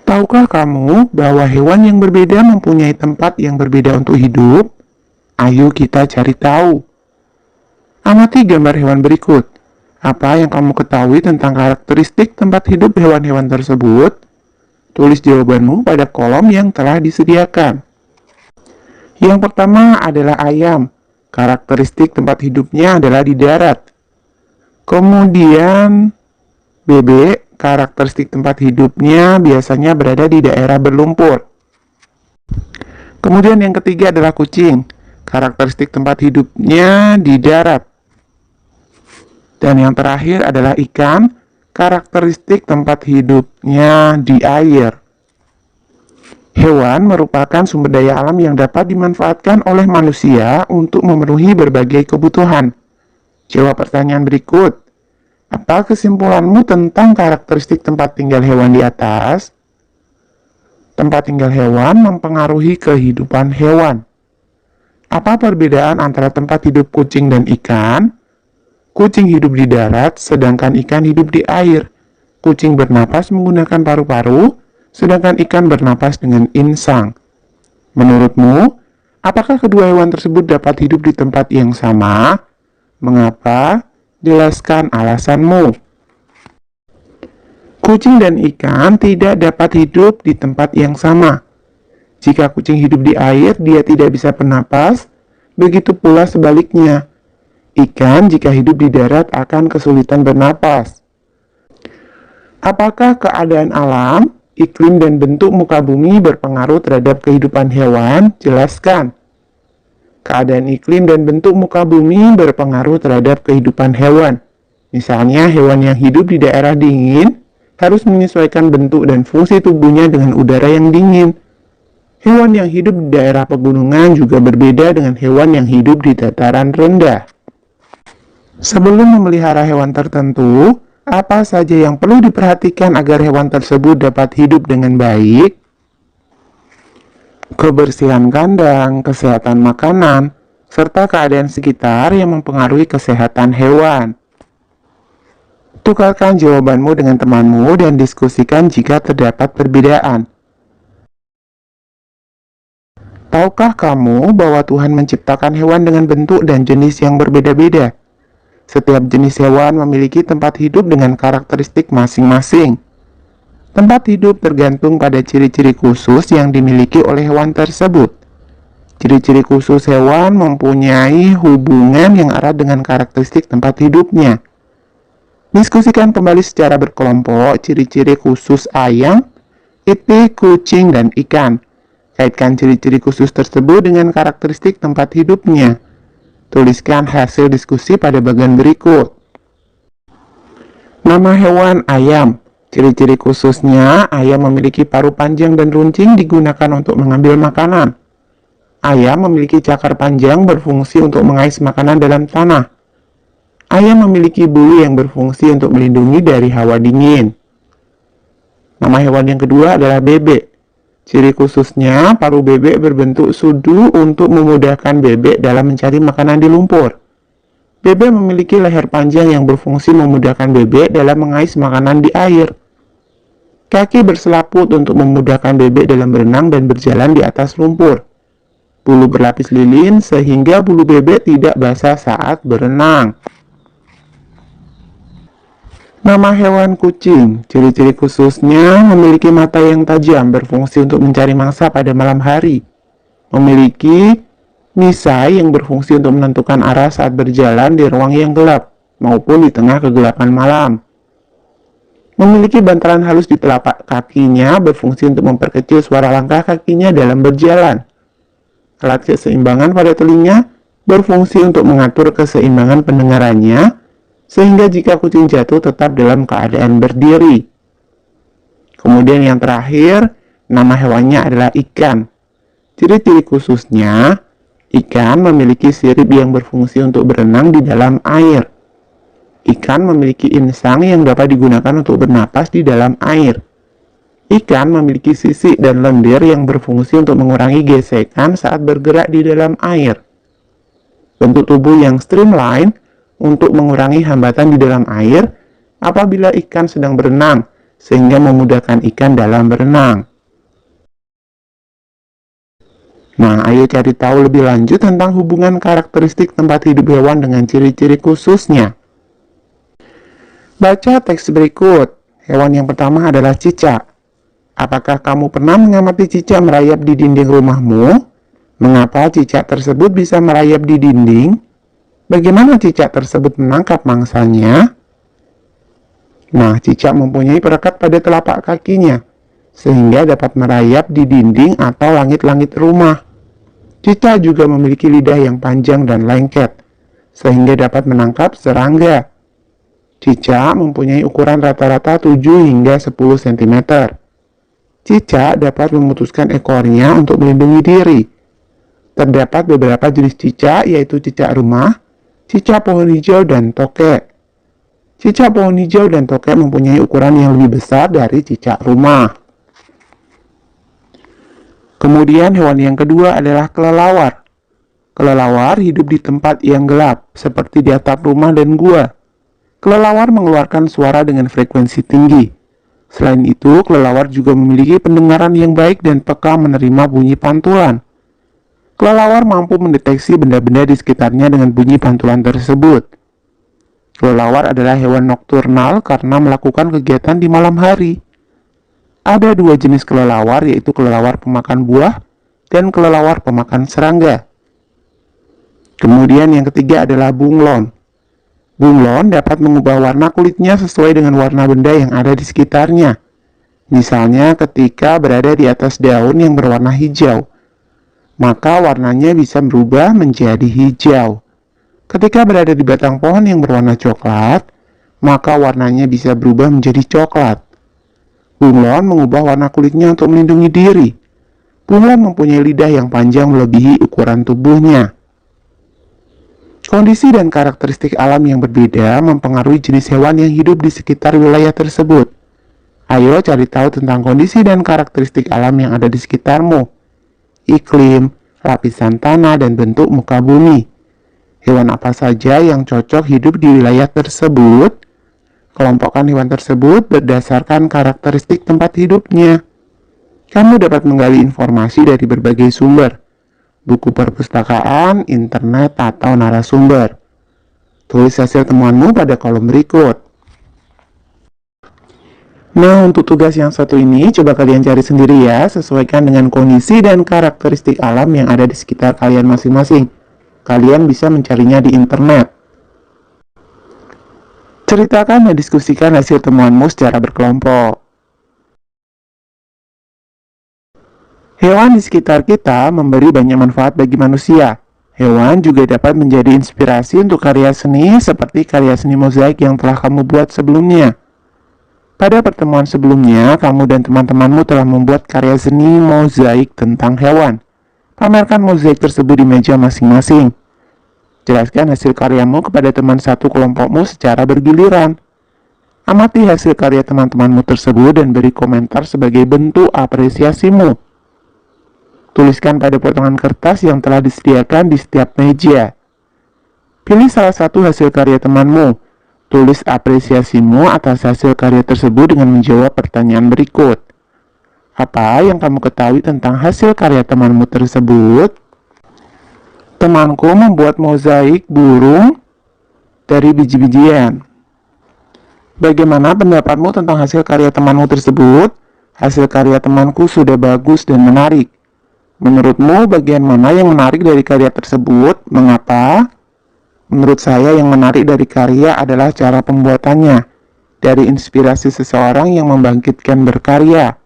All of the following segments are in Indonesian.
Tahukah kamu bahwa hewan yang berbeda mempunyai tempat yang berbeda untuk hidup? Ayo kita cari tahu. Amati gambar hewan berikut. Apa yang kamu ketahui tentang karakteristik tempat hidup hewan-hewan tersebut? Tulis jawabanmu pada kolom yang telah disediakan. Yang pertama adalah ayam. Karakteristik tempat hidupnya adalah di darat. Kemudian bebek, karakteristik tempat hidupnya biasanya berada di daerah berlumpur. Kemudian yang ketiga adalah kucing. Karakteristik tempat hidupnya di darat. Dan yang terakhir adalah ikan. Karakteristik tempat hidupnya di air. Hewan merupakan sumber daya alam yang dapat dimanfaatkan oleh manusia untuk memenuhi berbagai kebutuhan. Jawab pertanyaan berikut. Apa kesimpulanmu tentang karakteristik tempat tinggal hewan di atas? Tempat tinggal hewan mempengaruhi kehidupan hewan. Apa perbedaan antara tempat hidup kucing dan ikan? Kucing hidup di darat, sedangkan ikan hidup di air. Kucing bernapas menggunakan paru-paru, sedangkan ikan bernapas dengan insang. Menurutmu, apakah kedua hewan tersebut dapat hidup di tempat yang sama? Mengapa? Jelaskan alasanmu. Kucing dan ikan tidak dapat hidup di tempat yang sama. Jika kucing hidup di air, dia tidak bisa bernapas, begitu pula sebaliknya. Ikan jika hidup di darat akan kesulitan bernapas. Apakah keadaan alam, iklim dan bentuk muka bumi berpengaruh terhadap kehidupan hewan? Jelaskan. Keadaan iklim dan bentuk muka bumi berpengaruh terhadap kehidupan hewan. Misalnya, hewan yang hidup di daerah dingin harus menyesuaikan bentuk dan fungsi tubuhnya dengan udara yang dingin. Hewan yang hidup di daerah pegunungan juga berbeda dengan hewan yang hidup di dataran rendah. Sebelum memelihara hewan tertentu, apa saja yang perlu diperhatikan agar hewan tersebut dapat hidup dengan baik? Kebersihan kandang, kesehatan makanan, serta keadaan sekitar yang mempengaruhi kesehatan hewan. Tukarkan jawabanmu dengan temanmu dan diskusikan jika terdapat perbedaan. Tahukah kamu bahwa Tuhan menciptakan hewan dengan bentuk dan jenis yang berbeda-beda? Setiap jenis hewan memiliki tempat hidup dengan karakteristik masing-masing. Tempat hidup tergantung pada ciri-ciri khusus yang dimiliki oleh hewan tersebut. Ciri-ciri khusus hewan mempunyai hubungan yang erat dengan karakteristik tempat hidupnya. Diskusikan kembali secara berkelompok ciri-ciri khusus ayam, itik, kucing, dan ikan. Kaitkan ciri-ciri khusus tersebut dengan karakteristik tempat hidupnya. Tuliskan hasil diskusi pada bagian berikut. Nama hewan ayam. Ciri-ciri khususnya, ayam memiliki paruh panjang dan runcing digunakan untuk mengambil makanan. Ayam memiliki cakar panjang berfungsi untuk mengais makanan dalam tanah. Ayam memiliki bulu yang berfungsi untuk melindungi dari hawa dingin. Nama hewan yang kedua adalah bebek. Ciri khususnya, paruh bebek berbentuk sudu untuk memudahkan bebek dalam mencari makanan di lumpur. Bebek memiliki leher panjang yang berfungsi memudahkan bebek dalam mengais makanan di air. Kaki berselaput untuk memudahkan bebek dalam berenang dan berjalan di atas lumpur. Bulu berlapis lilin sehingga bulu bebek tidak basah saat berenang. Nama hewan kucing. Ciri-ciri khususnya memiliki mata yang tajam berfungsi untuk mencari mangsa pada malam hari. Memiliki misai yang berfungsi untuk menentukan arah saat berjalan di ruang yang gelap maupun di tengah kegelapan malam. Memiliki bantalan halus di telapak kakinya berfungsi untuk memperkecil suara langkah kakinya dalam berjalan. Alat keseimbangan pada telinga berfungsi untuk mengatur keseimbangan pendengarannya, sehingga jika kucing jatuh tetap dalam keadaan berdiri. Kemudian yang terakhir, nama hewannya adalah ikan. Ciri-ciri khususnya, ikan memiliki sirip yang berfungsi untuk berenang di dalam air. Ikan memiliki insang yang dapat digunakan untuk bernapas di dalam air. Ikan memiliki sisik dan lendir yang berfungsi untuk mengurangi gesekan saat bergerak di dalam air. Bentuk tubuh yang streamline untuk mengurangi hambatan di dalam air apabila ikan sedang berenang, sehingga memudahkan ikan dalam berenang. Nah, ayo cari tahu lebih lanjut tentang hubungan karakteristik tempat hidup hewan dengan ciri-ciri khususnya. Baca teks berikut. Hewan yang pertama adalah cicak. Apakah kamu pernah mengamati cicak merayap di dinding rumahmu? Mengapa cicak tersebut bisa merayap di dinding? Bagaimana cicak tersebut menangkap mangsanya? Nah, cicak mempunyai perekat pada telapak kakinya, sehingga dapat merayap di dinding atau langit-langit rumah. Cicak juga memiliki lidah yang panjang dan lengket, sehingga dapat menangkap serangga. Cicak mempunyai ukuran rata-rata 7 hingga 10 cm. Cicak dapat memutuskan ekornya untuk melindungi diri. Terdapat beberapa jenis cicak, yaitu cicak rumah, cicak pohon hijau, dan tokek. Cicak pohon hijau dan tokek mempunyai ukuran yang lebih besar dari cicak rumah. Kemudian hewan yang kedua adalah kelelawar. Kelelawar hidup di tempat yang gelap, seperti di atap rumah dan gua. Kelelawar mengeluarkan suara dengan frekuensi tinggi. Selain itu, kelelawar juga memiliki pendengaran yang baik dan peka menerima bunyi pantulan. Kelelawar mampu mendeteksi benda-benda di sekitarnya dengan bunyi pantulan tersebut. Kelelawar adalah hewan nokturnal karena melakukan kegiatan di malam hari. Ada dua jenis kelelawar, yaitu kelelawar pemakan buah dan kelelawar pemakan serangga. Kemudian yang ketiga adalah bunglon. Bunglon dapat mengubah warna kulitnya sesuai dengan warna benda yang ada di sekitarnya. Misalnya ketika berada di atas daun yang berwarna hijau, maka warnanya bisa berubah menjadi hijau. Ketika berada di batang pohon yang berwarna coklat, maka warnanya bisa berubah menjadi coklat. Bunglon mengubah warna kulitnya untuk melindungi diri. Bunglon mempunyai lidah yang panjang melebihi ukuran tubuhnya. Kondisi dan karakteristik alam yang berbeda mempengaruhi jenis hewan yang hidup di sekitar wilayah tersebut. Ayo cari tahu tentang kondisi dan karakteristik alam yang ada di sekitarmu. Iklim, lapisan tanah, dan bentuk muka bumi. Hewan apa saja yang cocok hidup di wilayah tersebut? Kelompokkan hewan tersebut berdasarkan karakteristik tempat hidupnya. Kamu dapat menggali informasi dari berbagai sumber, buku perpustakaan, internet, atau narasumber. Tulis hasil temuanmu pada kolom berikut. Nah, untuk tugas yang satu ini, coba kalian cari sendiri ya, sesuaikan dengan kondisi dan karakteristik alam yang ada di sekitar kalian masing-masing. Kalian bisa mencarinya di internet. Ceritakan dan diskusikan hasil temuanmu secara berkelompok. Hewan di sekitar kita memberi banyak manfaat bagi manusia. Hewan juga dapat menjadi inspirasi untuk karya seni seperti karya seni mozaik yang telah kamu buat sebelumnya. Pada pertemuan sebelumnya, kamu dan teman-temanmu telah membuat karya seni mozaik tentang hewan. Pamerkan mozaik tersebut di meja masing-masing. Jelaskan hasil karyamu kepada teman satu kelompokmu secara bergiliran. Amati hasil karya teman-temanmu tersebut dan beri komentar sebagai bentuk apresiasimu. Tuliskan pada potongan kertas yang telah disediakan di setiap meja. Pilih salah satu hasil karya temanmu. Tulis apresiasimu atas hasil karya tersebut dengan menjawab pertanyaan berikut. Apa yang kamu ketahui tentang hasil karya temanmu tersebut? Temanku membuat mozaik burung dari biji-bijian. Bagaimana pendapatmu tentang hasil karya temanmu tersebut? Hasil karya temanku sudah bagus dan menarik. Menurutmu bagian mana yang menarik dari karya tersebut? Mengapa? Menurut saya yang menarik dari karya adalah cara pembuatannya, dari inspirasi seseorang yang membangkitkan berkarya.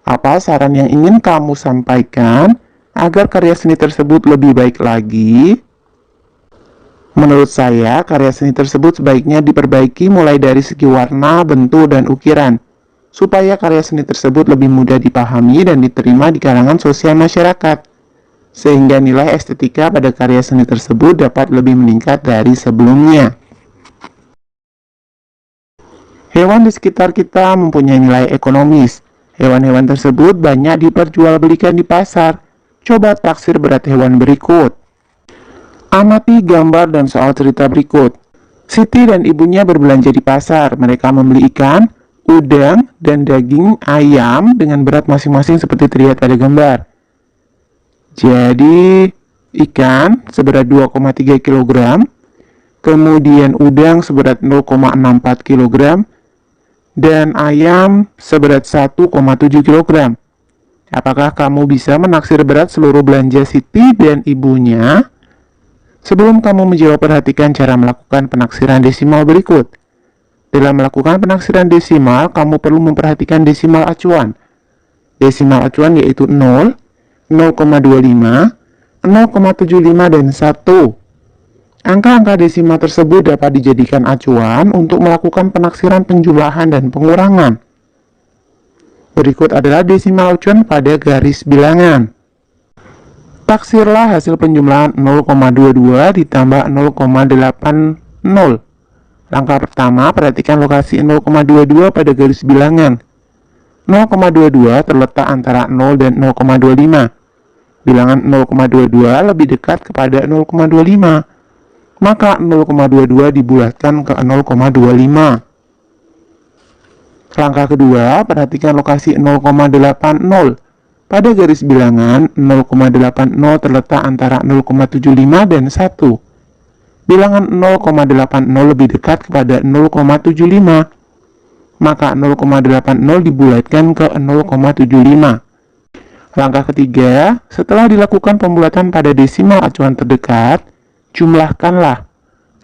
Apa saran yang ingin kamu sampaikan agar karya seni tersebut lebih baik lagi? Menurut saya, karya seni tersebut sebaiknya diperbaiki mulai dari segi warna, bentuk, dan ukiran, supaya karya seni tersebut lebih mudah dipahami dan diterima di kalangan sosial masyarakat, sehingga nilai estetika pada karya seni tersebut dapat lebih meningkat dari sebelumnya. Hewan di sekitar kita mempunyai nilai ekonomis. Hewan-hewan tersebut banyak diperjualbelikan di pasar. Coba taksir berat hewan berikut. Amati gambar dan soal cerita berikut. Siti dan ibunya berbelanja di pasar. Mereka membeli ikan, udang, dan daging ayam dengan berat masing-masing seperti terlihat pada gambar. Jadi, ikan seberat 2,3 kg, kemudian udang seberat 0,64 kg, dan ayam seberat 1,7 kg. Apakah kamu bisa menaksir berat seluruh belanja Siti dan ibunya? Sebelum kamu menjawab, perhatikan cara melakukan penaksiran desimal berikut. Dalam melakukan penaksiran desimal, kamu perlu memperhatikan desimal acuan. Desimal acuan yaitu 0, 0,25, 0,75, dan 1. Angka-angka desimal tersebut dapat dijadikan acuan untuk melakukan penaksiran penjumlahan dan pengurangan. Berikut adalah desimal acuan pada garis bilangan. Taksirlah hasil penjumlahan 0,22 ditambah 0,80. Langkah pertama, perhatikan lokasi 0,22 pada garis bilangan. 0,22 terletak antara 0 dan 0,25. Bilangan 0,22 lebih dekat kepada 0,25. Maka 0,22 dibulatkan ke 0,25. Langkah kedua, perhatikan lokasi 0,80. Pada garis bilangan, 0,80 terletak antara 0,75 dan 1. Bilangan 0,80 lebih dekat kepada 0,75. Maka 0,80 dibulatkan ke 0,75. Langkah ketiga, setelah dilakukan pembulatan pada desimal acuan terdekat, jumlahkanlah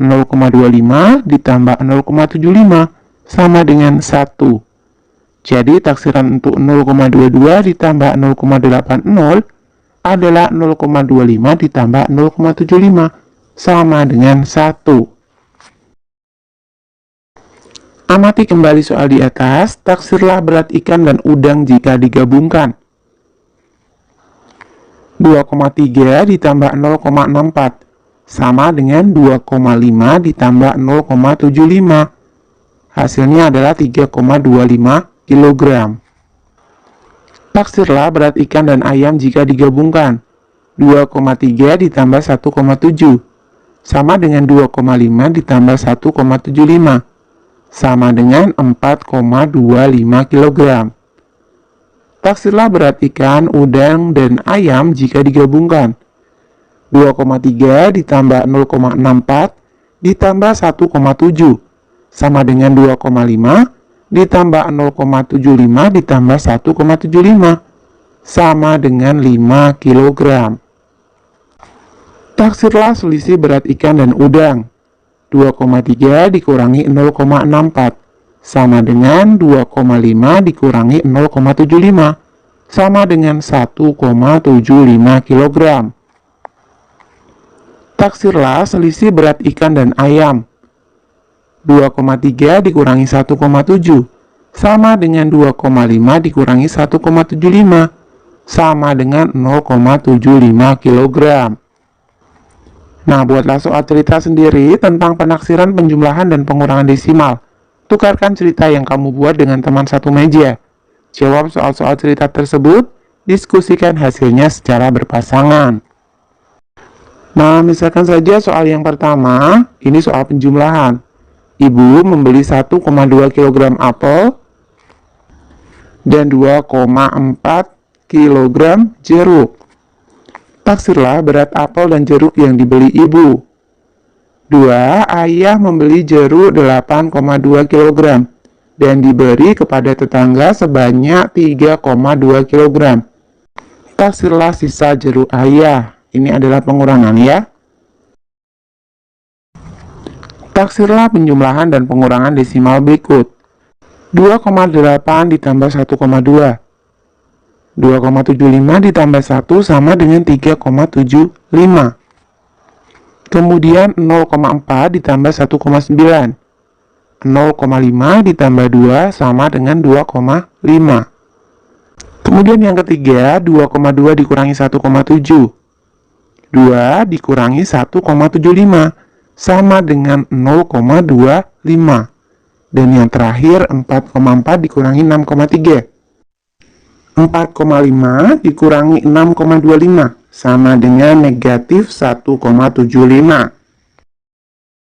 0,25 ditambah 0,75 sama dengan 1. Jadi taksiran untuk 0,22 ditambah 0,80 adalah 0,25 ditambah 0,75 sama dengan 1. Amati kembali soal di atas, taksirlah berat ikan dan udang jika digabungkan. 2,3 ditambah 0,64 sama dengan 2,5 ditambah 0,75. Hasilnya adalah 3,25 kg. Taksirlah berat ikan dan ayam jika digabungkan. 2,3 ditambah 1,7 sama dengan 2,5 ditambah 1,75 sama dengan 4,25 kg. Taksirlah berat ikan, udang, dan ayam jika digabungkan. 2,3 ditambah 0,64 ditambah 1,7 sama dengan 2,5 ditambah 0,75 ditambah 1,75 sama dengan 5 kg. Taksirlah selisih berat ikan dan udang. 2,3 dikurangi 0,64 sama dengan 2,5 dikurangi 0,75 sama dengan 1,75 kg. Taksirlah selisih berat ikan dan ayam. 2,3 dikurangi 1,7 sama dengan 2,5 dikurangi 1,75 sama dengan 0,75 kg. Nah, buatlah soal cerita sendiri tentang penaksiran penjumlahan dan pengurangan desimal. Tukarkan cerita yang kamu buat dengan teman satu meja. Jawab soal-soal cerita tersebut, diskusikan hasilnya secara berpasangan. Nah, misalkan saja soal yang pertama, ini soal penjumlahan. Ibu membeli 1,2 kg apel dan 2,4 kg jeruk. Taksirlah berat apel dan jeruk yang dibeli ibu. 2. Ayah membeli jeruk 8,2 kg dan diberi kepada tetangga sebanyak 3,2 kg. Taksirlah sisa jeruk ayah. Ini adalah pengurangan ya. Taksirlah penjumlahan dan pengurangan desimal berikut. 2,8 ditambah 1,2. 2,75 ditambah 1 sama dengan 3,75. Kemudian 0,4 ditambah 1,9. 0,5 ditambah 2 sama dengan 2,5. Kemudian yang ketiga, 2,2 dikurangi 1,7. 2 dikurangi 1,75 sama dengan 0,25. Dan yang terakhir, 4,4 dikurangi 6,3. 4,5 dikurangi 6,25 sama dengan negatif 1,75.